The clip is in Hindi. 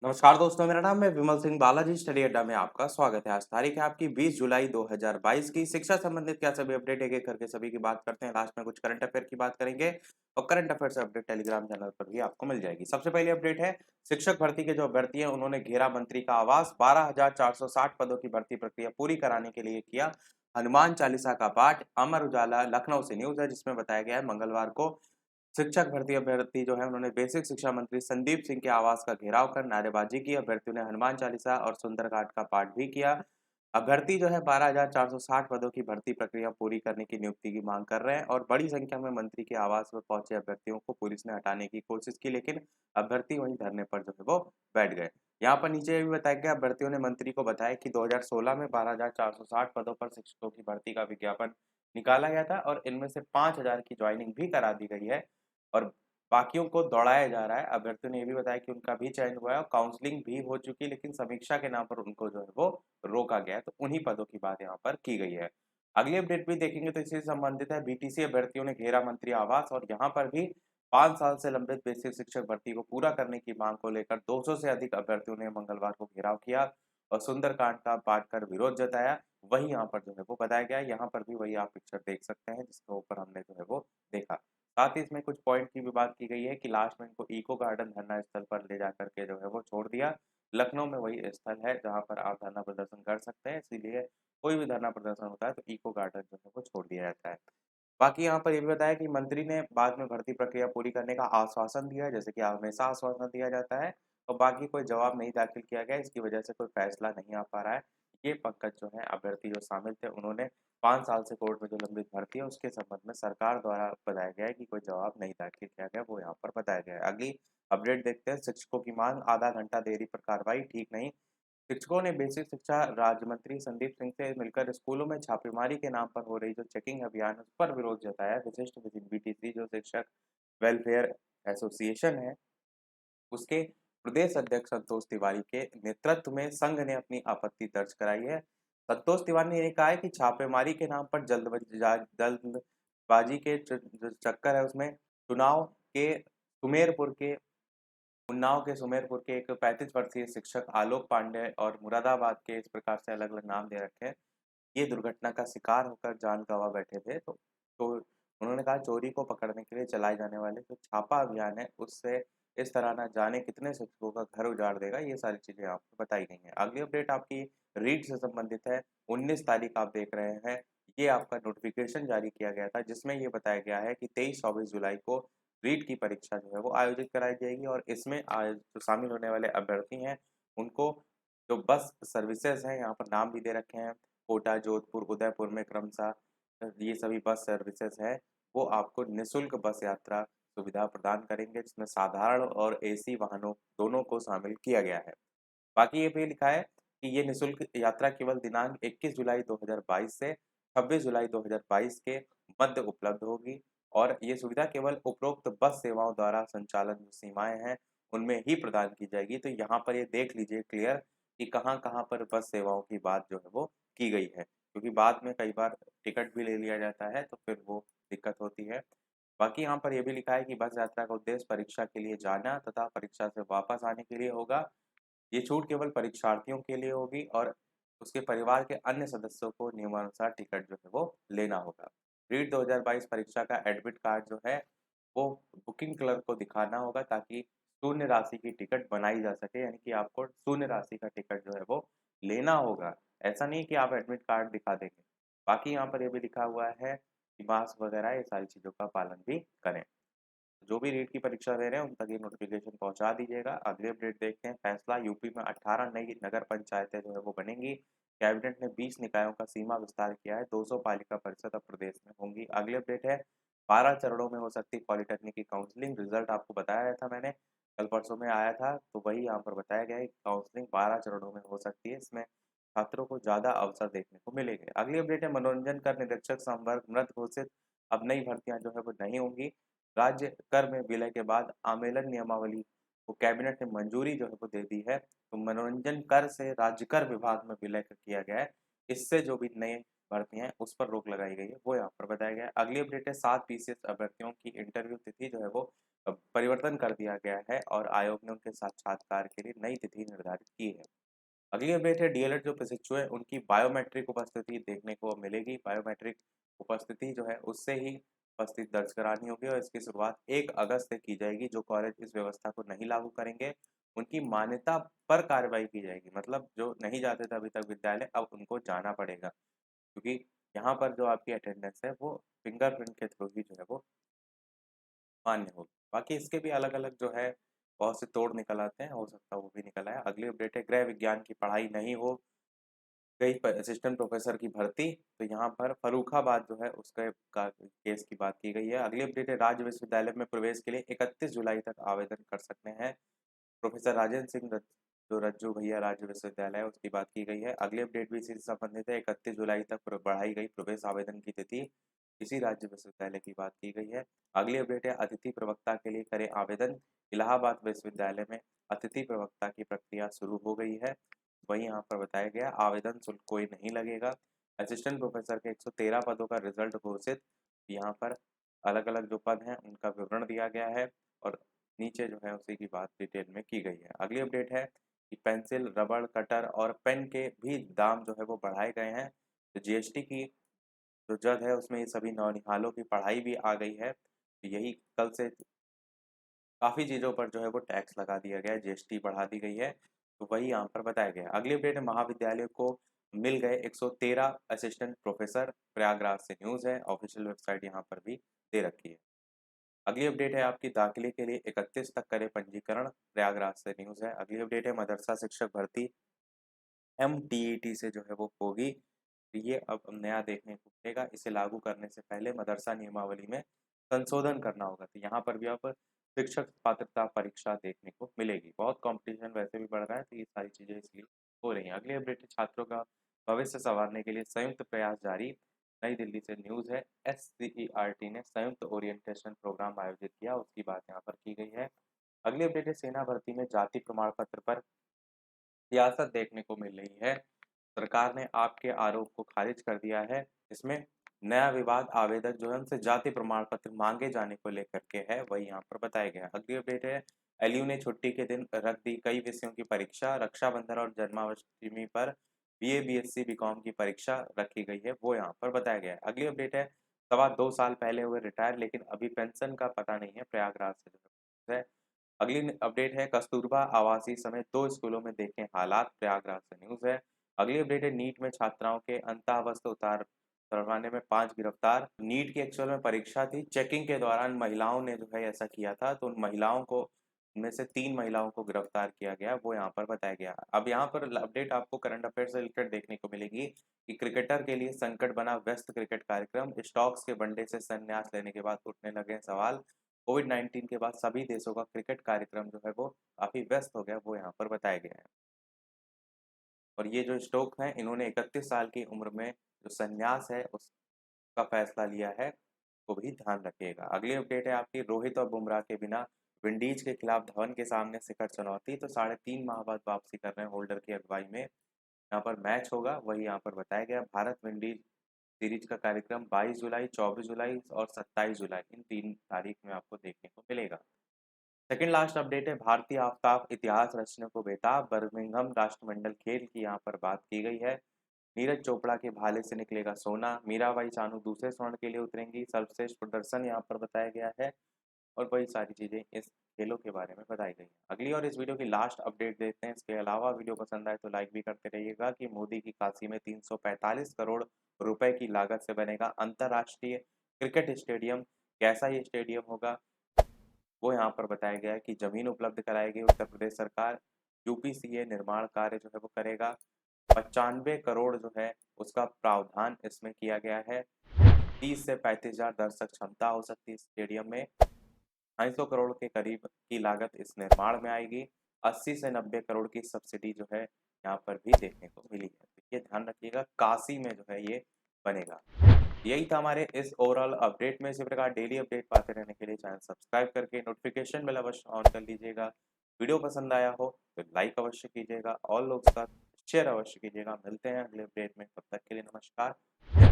नमस्कार दोस्तों, मेरा नाम है विमल सिंह बालाजी। स्टडी अड्डा में आपका स्वागत है। आज तारीख है आपकी 20 जुलाई 2022 की। शिक्षा संबंधित क्या सभी अपडेट एक एक करके सभी की बात करते हैं। लास्ट में कुछ करंट अफेयर की बात करेंगे और करंट अफेयर से अपडेट टेलीग्राम चैनल पर भी आपको मिल जाएगी। सबसे पहले अपडेट है शिक्षक भर्ती के जो अभ्यर्थी हैं उन्होंने घेरा मंत्री का आवास। 12,460 पदों की भर्ती प्रक्रिया पूरी कराने के लिए किया हनुमान चालीसा का पाठ। अमर उजाला लखनऊ से न्यूज है जिसमें बताया गया है मंगलवार को शिक्षक भर्ती अभ्यर्थी जो है उन्होंने बेसिक शिक्षा मंत्री संदीप सिंह के आवास का घेराव कर नारेबाजी की। अभ्यर्थियों ने हनुमान चालीसा और सुंदरकांड का पाठ भी किया। अभ्यर्थी जो है 12,460 पदों की भर्ती प्रक्रिया पूरी करने की नियुक्ति की मांग कर रहे हैं और बड़ी संख्या में मंत्री के आवास में पहुंचे अभ्यर्थियों को पुलिस ने हटाने की कोशिश की, लेकिन अभ्यर्थी वहीं धरने पर जो है वो बैठ गए। यहाँ पर नीचे ये भी बताया गया अभ्यर्थियों ने मंत्री को बताया कि 2016 में 12,460 पदों पर शिक्षकों की भर्ती का विज्ञापन निकाला गया था और इनमें से 5,000 की ज्वाइनिंग भी करा दी गई है और बाकियों को दौड़ाया जा रहा है। अभ्यर्थियों ने ये भी बताया कि उनका भी चयन हुआ है और काउंसलिंग भी हो चुकी है, लेकिन समीक्षा के नाम पर उनको जो है वो रोका गया है। तो उन्हीं पदों की बात यहाँ पर की गई है। अगली अपडेट भी देखेंगे तो इसी से संबंधित है। बीटीसी अभ्यर्थियों ने घेरा मंत्री आवास और यहाँ पर भी 5 साल से लंबित बेसिक शिक्षक भर्ती को पूरा करने की मांग को लेकर 200 से अधिक अभ्यर्थियों ने मंगलवार को घेराव किया और सुंदरकांड का पाठ कर विरोध जताया। वही यहाँ पर जो है वो बताया गया है। यहाँ पर भी वही आप पिक्चर देख सकते हैं जिसके ऊपर हमने जो है वो देखा। साथ ही इसमें कुछ पॉइंट की भी बात की गई है कि लास्ट में इनको इको गार्डन धरना स्थल पर ले जाकर के जो है वो छोड़ दिया। लखनऊ में वही स्थल है जहाँ पर आप धरना प्रदर्शन कर सकते हैं, इसीलिए कोई भी धरना प्रदर्शन होता है तो इको गार्डन जो है वो छोड़ दिया जाता है। बाकी यहाँ पर ये भी बताया कि मंत्री ने बाद में भर्ती प्रक्रिया पूरी करने का आश्वासन दिया है, जैसे कि हमेशा आश्वासन दिया जाता है, और बाकी कोई जवाब नहीं दाखिल किया गया, इसकी वजह से कोई फैसला नहीं आ पा रहा है। ये पंकज जो है अभ्यर्थी जो शामिल थे उन्होंने 5 साल से कोर्ट में जो लंबित भर्ती है उसके संबंध में सरकार द्वारा बताया गया है कि कोई जवाब नहीं दाखिल किया गया, वो यहाँ पर बताया गया है। अगली अपडेट देखते हैं। शिक्षकों की मांग, आधा घंटा देरी पर कार्रवाई ठीक नहीं। शिक्षकों ने बेसिक शिक्षा राज्य मंत्री संदीप सिंह से मिलकर स्कूलों में छापेमारी के नाम पर हो रही जो चेकिंग अभियान है उस पर विरोध जताया। विशिष्ट बीटीसी जो शिक्षक वेलफेयर एसोसिएशन है उसके प्रदेश अध्यक्ष संतोष तिवारी के नेतृत्व में संघ ने अपनी आपत्ति दर्ज कराई है। संतोष तिवारी ने ये कहा है कि छापेमारी के नाम पर जल्दबाजी के जो चक्कर है उसमें चुनाव के सुमेरपुर के उन्नाव के सुमेरपुर के एक 35 वर्षीय शिक्षक आलोक पांडे और मुरादाबाद के इस प्रकार से अलग-अलग नाम दे रखे हैं। ये दुर्घटना का शिकार होकर जान गँवा बैठे थे। तो उन्होंने कहा चोरी को पकड़ने के लिए चलाए जाने वाले जो छापा अभियान है उससे इस तरह ना जाने कितने शिक्षकों का घर उजाड़ देगा, ये सारी चीज़ें आपको बताई गई हैं। अगली अपडेट आपकी रीट से संबंधित है। 19 तारीख आप देख रहे हैं, ये आपका नोटिफ़िकेशन जारी किया गया था जिसमें ये बताया गया है कि 23-24 जुलाई को रीट की परीक्षा जो है वो आयोजित कराई जाएगी और इसमें जो शामिल होने वाले अभ्यर्थी हैं उनको जो बस सर्विसेज़ हैं यहाँ पर नाम भी दे रखे हैं। कोटा, जोधपुर, उदयपुर में क्रमशः ये सभी बस सर्विसेज़ हैं, वो आपको निःशुल्क बस यात्रा सुविधा प्रदान करेंगे, जिसमें साधारण और एसी वाहनों दोनों को शामिल किया गया है। बाकी ये भी लिखा है कि ये निःशुल्क यात्रा केवल दिनांक 21 जुलाई 2022 से 26 जुलाई 2022 के मध्य उपलब्ध होगी और ये सुविधा केवल उपरोक्त बस सेवाओं द्वारा संचालन जो सीमाएँ हैं, उनमें ही प्रदान की जाएगी। तो यहाँ पर ये देख लीजिए क्लियर कि कहाँ-कहाँ पर बस सेवाओं की बात जो है वो की गई है। क्योंकि बाद में कई बार टिकट भी ले लिया जाता है, तो फिर वो दिक्कत होती है। बाकी यहाँ पर ये भी लिखा है कि बस यात्रा का उद्देश्य परीक्षा के लिए जाना तथा परीक्षा से वापस आने के लिए होगा। ये छूट केवल परीक्षार्थियों के लिए होगी और उसके परिवार के अन्य सदस्यों को नियमानुसार टिकट जो है वो लेना होगा। रीट 2022 परीक्षा का एडमिट कार्ड जो है वो बुकिंग क्लर्क को दिखाना होगा ताकि शून्य राशि की टिकट बनाई जा सके, यानी कि आपको शून्य राशि का टिकट जो है वो लेना होगा। ऐसा नहीं कि आप एडमिट कार्ड दिखा देंगे। बाकी यहाँ पर ये भी लिखा हुआ है कि मास्क वगैरह ये सारी चीज़ों का पालन भी करें। जो भी रीट की परीक्षा दे रहे हैं उन तक ये नोटिफिकेशन पहुंचा दीजिएगा। अगली अपडेट देखते हैं। फैसला, यूपी में 18 नई नगर पंचायतें जो है वो बनेंगी। कैबिनेट ने 20 निकायों का सीमा विस्तार किया है। 200 पालिका परिषद अब प्रदेश में होंगी। अगली अपडेट है 12 चरणों में हो सकती पॉलिटेक्निक की काउंसलिंग। रिजल्ट आपको बताया था मैंने, कल परसों में आया था, तो वही यहाँ पर बताया गया है कि काउंसलिंग 12 चरणों में हो सकती है। इसमें छात्रों को ज़्यादा अवसर देखने को मिलेंगे। अगली अपडेट है मनोरंजन कर निरीक्षक संवर्ग मृत घोषित, अब नई भर्तियां जो है वो नहीं होंगी। राज्य कर में विलय के बाद आमेलन नियमावली को कैबिनेट ने मंजूरी जो है वो दे दी है। तो मनोरंजन कर से राज्य कर विभाग में विलय किया गया है। इससे जो भी नए भर्तियां हैं उस पर रोक लगाई गई है, वो यहाँ पर बताया गया है। अगली अपडेट है 7 पीसीएस अभ्यर्थियों की इंटरव्यू तिथि जो है वो परिवर्तन कर दिया गया है और आयोग ने उनके साक्षात्कार के लिए नई तिथि निर्धारित की है। अगली अपडेट है डीएलएड जो प्रशिक्षु है उनकी बायोमेट्रिक उपस्थिति देखने को मिलेगी। बायोमेट्रिक उपस्थिति जो है उससे ही उपस्थिति दर्ज करानी होगी और इसकी शुरुआत 1 अगस्त से की जाएगी। जो कॉलेज इस व्यवस्था को नहीं लागू करेंगे उनकी मान्यता पर कार्रवाई की जाएगी। मतलब जो नहीं जाते थे अभी तक विद्यालय अब उनको जाना पड़ेगा, क्योंकि यहाँ पर जो आपकी अटेंडेंस है वो फिंगरप्रिंट के थ्रू ही जो है वो मान्य होगी। बाकी इसके भी अलग-अलग जो है बहुत से तोड़ निकल आते हैं, हो सकता है वो भी निकल आए। अगली अपडेट है गृह विज्ञान की पढ़ाई नहीं हो गई असिस्टेंट प्रोफेसर की भर्ती, तो यहाँ पर फर्रुखाबाद जो है उसके केस की बात की गई है। अगली अपडेट है राज्य विश्वविद्यालय में प्रवेश के लिए 31 जुलाई तक आवेदन कर सकते हैं प्रोफेसर राजेंद्र सिंह जो रज्जू भैया राज्य विश्वविद्यालय है उसकी बात की गई है। अगली अपडेट भी इसी से संबंधित है। 31 जुलाई तक बढ़ाई गई प्रवेश आवेदन की तिथि, इसी राज्य विश्वविद्यालय की बात की गई है। अगली अपडेट है अतिथि प्रवक्ता के लिए करें आवेदन। इलाहाबाद विश्वविद्यालय में अतिथि प्रवक्ता की प्रक्रिया शुरू हो गई है। वही यहाँ पर बताया गया आवेदन शुल्क कोई नहीं लगेगा। असिस्टेंट प्रोफेसर के 113 पदों का रिजल्ट घोषित। यहाँ पर अलग-अलग जो पद हैं उनका विवरण दिया गया है और नीचे जो है उसी की बात डिटेल में की गई है। अगली अपडेट है कि पेंसिल, रबड़, कटर और पेन के भी दाम जो है वो बढ़ाए गए हैं। तो जीएसटी की जो जद है उसमें ये सभी नौनिहालों की पढ़ाई भी आ गई है। तो यही कल से काफ़ी चीज़ों पर जो है वो टैक्स लगा दिया गया है, जीएसटी बढ़ा दी गई है। तो वही यहाँ पर बताया गया है। अगली अपडेट है महाविद्यालय को मिल गए 113 असिस्टेंट प्रोफेसर, प्रयागराज से न्यूज़ है, ऑफिशियल वेबसाइट यहाँ पर भी दे रखी है। अगली अपडेट है आपकी दाखिले के लिए 31 तक करें पंजीकरण, प्रयागराज से न्यूज़ है। अगली अपडेट है मदरसा शिक्षक भर्ती एमटीईटी से जो है वो होगी। तो ये अब नया देखने को मिलेगा। इसे लागू करने से पहले मदरसा नियमावली में संशोधन करना होगा। तो यहाँ पर भी अब शिक्षक पात्रता परीक्षा देखने को मिलेगी। बहुत कंपटीशन वैसे भी बढ़ रहा है, तो ये सारी चीज़ें इसलिए हो रही हैं। अगली अपडेट है छात्रों का भविष्य संवारने के लिए संयुक्त प्रयास जारी। नई दिल्ली से न्यूज़ है। एससीईआरटी ने संयुक्त ओरिएंटेशन प्रोग्राम आयोजित किया, उसकी बात यहाँ पर की गई है। अगली अपडेट है सेना भर्ती में जाति प्रमाण पत्र पर सियासत देखने को मिल रही है। सरकार ने आपके आरोप को खारिज कर दिया है। इसमें नया विवाद आवेदक जो है उनसे जाति प्रमाण पत्र मांगे जाने को लेकर के है, वही यहाँ पर बताया गया है। अगली अपडेट है एलयू ने छुट्टी के दिन रख दी कई विषयों की परीक्षा। रक्षाबंधन और जन्माष्टमी पर बीए बीएससी बीकॉम की परीक्षा रखी गई है, वो यहाँ पर बताया गया है। अगली अपडेट है 2.25 साल पहले हुए रिटायर लेकिन अभी पेंशन का पता नहीं है, प्रयागराज से जो है। अगली अपडेट है कस्तूरबा आवासीय समेत 2 स्कूलों में देखें हालात, प्रयागराज से न्यूज़ है। अगली अपडेट है नीट में छात्राओं के अंतःवस्त्र उतारवाने में 5 गिरफ्तार। नीट की एक्चुअल में परीक्षा थी, चेकिंग के दौरान महिलाओं ने जो है ऐसा किया था, तो उन महिलाओं को उनमें से 3 महिलाओं को गिरफ्तार किया गया, वो यहाँ पर बताया गया। अब यहाँ पर अपडेट आपको करंट अफेयर से रिलेटेड देखने को मिलेगी कि क्रिकेटर के लिए संकट बना व्यस्त क्रिकेट कार्यक्रम। स्टॉक्स के वनडे से संन्यास लेने के बाद उठने लगे हैं सवाल। कोविड-19 के बाद सभी देशों का क्रिकेट कार्यक्रम जो है वो काफ़ी व्यस्त हो गया, वो यहाँ पर बताया गया है। और ये जो स्टोक्स हैं इन्होंने 31 साल की उम्र में जो संन्यास है उसका फैसला लिया है, वो भी ध्यान रखिएगा। अगली अपडेट है आपकी रोहित और बुमराह के बिना विंडीज के खिलाफ धवन के सामने शिखर चुनौती। तो 3.5 माह बाद वापसी कर रहे हैं होल्डर की अगुवाई में, यहाँ पर मैच होगा, वही यहाँ पर बताया गया। भारत विंडीज सीरीज का कार्यक्रम 22 जुलाई, 24 जुलाई और 27 जुलाई इन 3 तारीख में आपको देखने को मिलेगा। सेकंड लास्ट अपडेट है भारतीय आफ्ताब इतिहास रचने को बेताब, बर्मिंघम राष्ट्रमंडल खेल की यहाँ पर बात की गई है। नीरज चोपड़ा के भाले से निकलेगा सोना, मीराबाई चानू दूसरे स्वर्ण के लिए उतरेंगी, सर्वश्रेष्ठ प्रदर्शन यहाँ पर बताया गया है और वही सारी चीज़ें इस खेलों के बारे में बताई गई हैं। अगली और इस वीडियो की लास्ट अपडेट देखते हैं। इसके अलावा वीडियो पसंद आए तो लाइक भी करते रहिएगा कि मोदी की काशी में 345 करोड़ रुपए की लागत से बनेगा अंतर्राष्ट्रीय क्रिकेट स्टेडियम। कैसा ये स्टेडियम होगा वो यहाँ पर बताया गया है कि जमीन उपलब्ध कराएगी उत्तर प्रदेश सरकार। यूपीसीए निर्माण कार्य जो है वो करेगा। 95 करोड़ जो है उसका प्रावधान इसमें किया गया है। 30 से 35 हजार दर्शक क्षमता हो सकती है स्टेडियम में। 250 करोड़ के करीब की लागत इस निर्माण में आएगी। 80 से 90 करोड़ की सब्सिडी जो है यहाँ पर भी देखने को मिली है। तो ये ध्यान रखिएगा काशी में जो है ये बनेगा। यही था हमारे इस ओवरऑल अपडेट में। इसी प्रकार डेली अपडेट पाते रहने के लिए चैनल सब्सक्राइब करके नोटिफिकेशन बेल अवश्य ऑन कर लीजिएगा। वीडियो पसंद आया हो तो लाइक अवश्य कीजिएगा और लोग साथ शेयर अवश्य कीजिएगा। मिलते हैं अगले अपडेट में, तब तक के लिए नमस्कार।